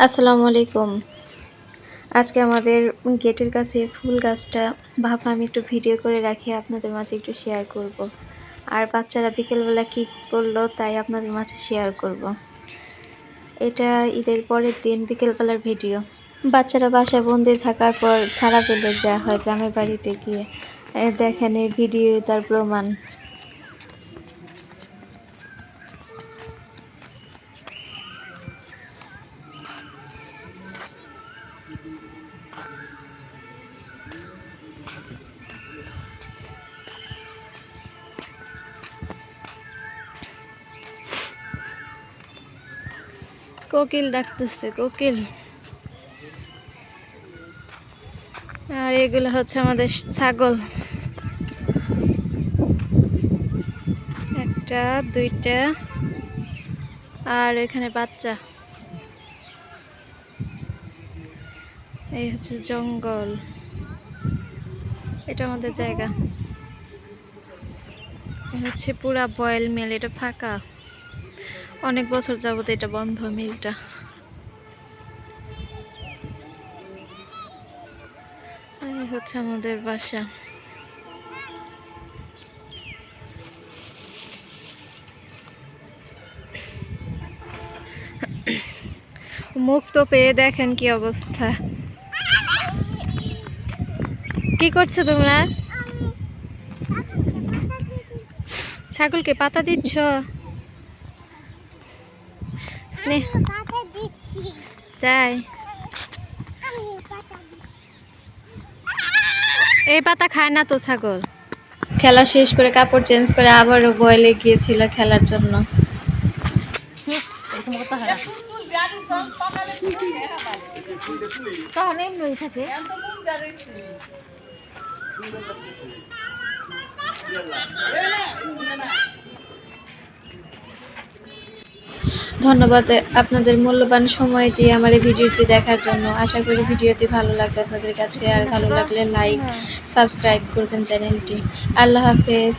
আসসালামু আলাইকুম। আজকে আমাদের গেটের কাছে ফুল গাছটা ভাবলাম আমি একটু ভিডিও করে রাখি, আপনাদের মাঝে একটু শেয়ার করব। আর বাচ্চারা বিকেলবেলা কি করলো তাই আপনাদের মাঝে শেয়ার করব। এটা ঈদের পরের দিন বিকেলবেলার ভিডিও। বাচ্চারা বাসায় বন্দি থাকার পর ছাড়া পেলে যা হয় গ্রামের বাড়িতে গিয়ে, দেখেন এই ভিডিও তার প্রমাণ। কোকিল ডাকতেছে, কোকিল। আর এগুলো হচ্ছে আমাদের ছাগল, একটা দুইটা, আর এখানে বাচ্চা। এই হচ্ছে জঙ্গল, এটা আমাদের জায়গা। হচ্ছে পুরা বয়েল মিল, এটা ফাঁকা, অনেক বছর যাবত এটা বন্ধ মিলটা। এই হচ্ছে আমাদের বাসা। মুক্ত পেয়ে দেখেন কি অবস্থা। কি করছো তোমরা? ছাগলকে পাতা দিচ্ছ? তাই এই পাতা খায় না তো ছাগল। খেলা শেষ করে কাপড় চেঞ্জ করে আবারও বয়েলে গিয়েছিল খেলার জন্য। ধন্যবাদ আপনাদের মূল্যবান সময় দিয়ে আমার এই ভিডিওটি দেখার জন্য। আশা করি ভিডিওটি ভালো লাগবে আপনাদের কাছে, আর ভালো লাগলে লাইক সাবস্ক্রাইব করবেন চ্যানেলটি। আল্লাহ হাফেজ।